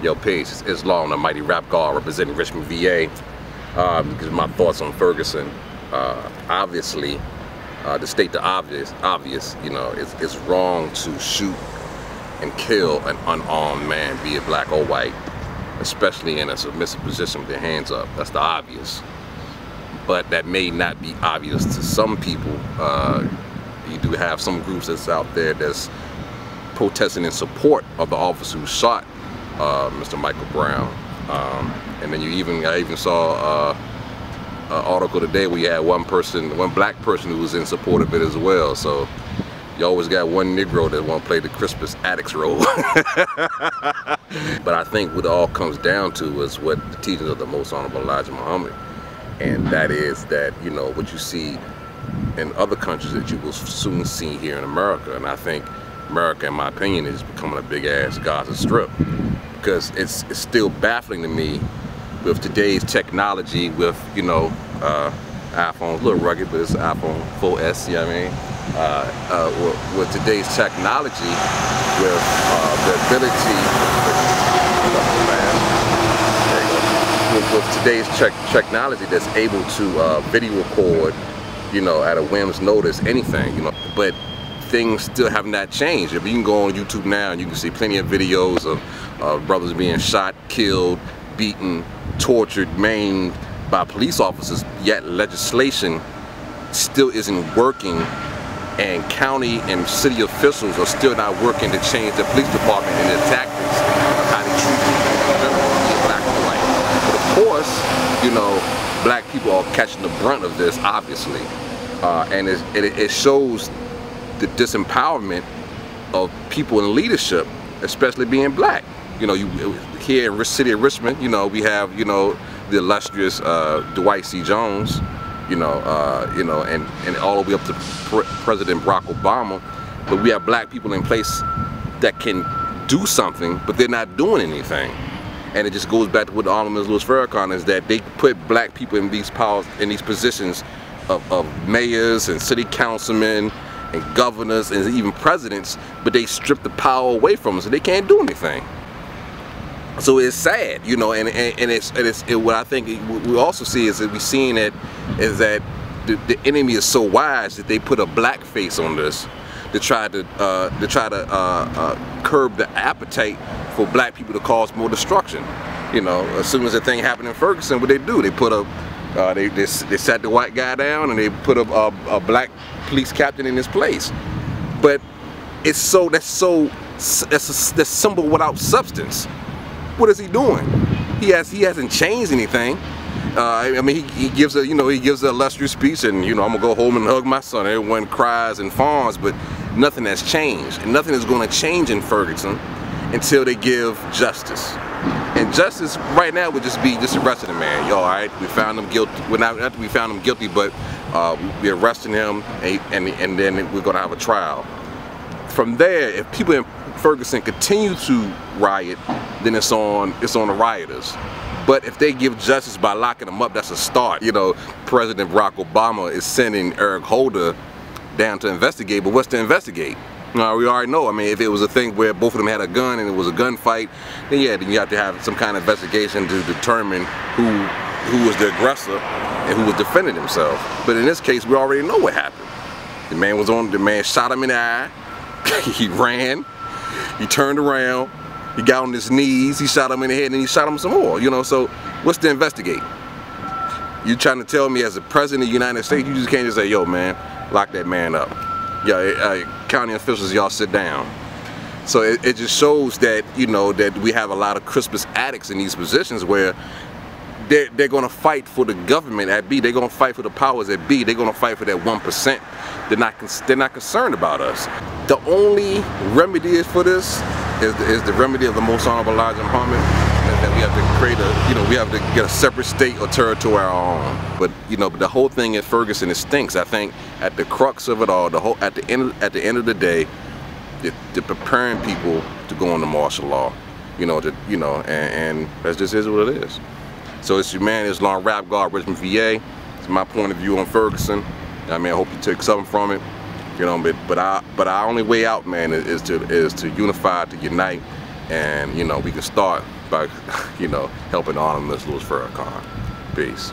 Yo, peace. It's Law and the Mighty Rap God representing Richmond, VA. These are my thoughts on Ferguson. Obviously, to state the obvious, you know, it's wrong to shoot and kill an unarmed man, be it black or white, especially in a submissive position with their hands up. That's the obvious. But that may not be obvious to some people. You do have some groups that's out there that's protesting in support of the officer who shot Mr. Michael Brown. And then I even saw an article today where you had one black person who was in support of it as well. So you always got one Negro that want to play the Crispus Attucks role. But I think what it all comes down to is what the teachings of the Most Honorable Elijah Muhammad, and that is that, you know, what you see in other countries that you will soon see here in America. And I think America, in my opinion, is becoming a big ass Gaza Strip, because it's still baffling to me with today's technology, with, you know, iPhone, a little rugged, but it's an iPhone 4S, you know what I mean? With today's technology, with the ability, with today's technology that's able to video record, you know, at a whim's notice, anything, you know, but things still have not changed. If you can go on YouTube now and you can see plenty of videos of brothers being shot, killed, beaten, tortured, maimed by police officers, yet legislation still isn't working, and county and city officials are still not working to change the police department and their tactics of how they treat people, black and white. But of course, you know, black people are catching the brunt of this, obviously, and it shows the disempowerment of people in leadership, especially being black. You know, here in the city of Richmond, you know, we have, you know, the illustrious Dwight C. Jones, you know, and all the way up to President Barack Obama. But we have black people in place that can do something, but they're not doing anything. And it just goes back to what the Honorable Louis Farrakhan is, that they put black people in these powers, in these positions of mayors and city councilmen and governors and even presidents, but they strip the power away from them, so they can't do anything. So it's sad, you know, and what I think we also see is that we're seeing that is that the enemy is so wise that they put a black face on this to try to curb the appetite for black people to cause more destruction. You know, as soon as the thing happened in Ferguson, what they do? They put they sat the white guy down and they put a black police captain in his place. But it's that's symbol without substance. What is he doing? He hasn't changed anything. I mean, he gives a illustrious speech, and, you know, I'm gonna go home and hug my son. Everyone cries and fawns, but nothing has changed, and nothing is going to change in Ferguson until they give justice. And justice right now would just be arresting the man. Yo, all right, we found him guilty. Well, not after we found him guilty, but we're arresting him, and then we're gonna have a trial. From there, if people in Ferguson continue to riot, then it's on the rioters. But if they give justice by locking them up, that's a start. You know, President Barack Obama is sending Eric Holder down to investigate, but what's to investigate? We already know. I mean, if it was a thing where both of them had a gun and it was a gunfight, then yeah, then you have to have some kind of investigation to determine who was the aggressor and who was defending himself. But in this case, we already know what happened. The man shot him in the eye. He ran. He turned around. He got on his knees. He shot him in the head, and he shot him some more. You know, so what's to investigate? You trying to tell me, as the president of the United States, you just can't just say, yo, man, lock that man up. Yeah, county officials, y'all sit down. So it just shows that, you know, that we have a lot of Crispus Attucks in these positions where they're going to fight for the government at B. They're going to fight for the powers at B. They're going to fight for that 1%. They're not concerned about us. The only remedy for this is the remedy of the Most Honorable Elijah Muhammad, that we have to create we have to get a separate state or territory of our own. But, you know, the whole thing in Ferguson, it stinks. I think at the crux of it all, at the end of the day, they're preparing people to go into martial law. You know, and that just is what it is. So it's your man, it's Law Rap God, Richmond, VA. It's my point of view on Ferguson. I mean, I hope you take something from it. You know, but our only way out, man, is to unify, to unite, and you know, we can start by, you know, helping Anonymous lose Farrakhan. Peace.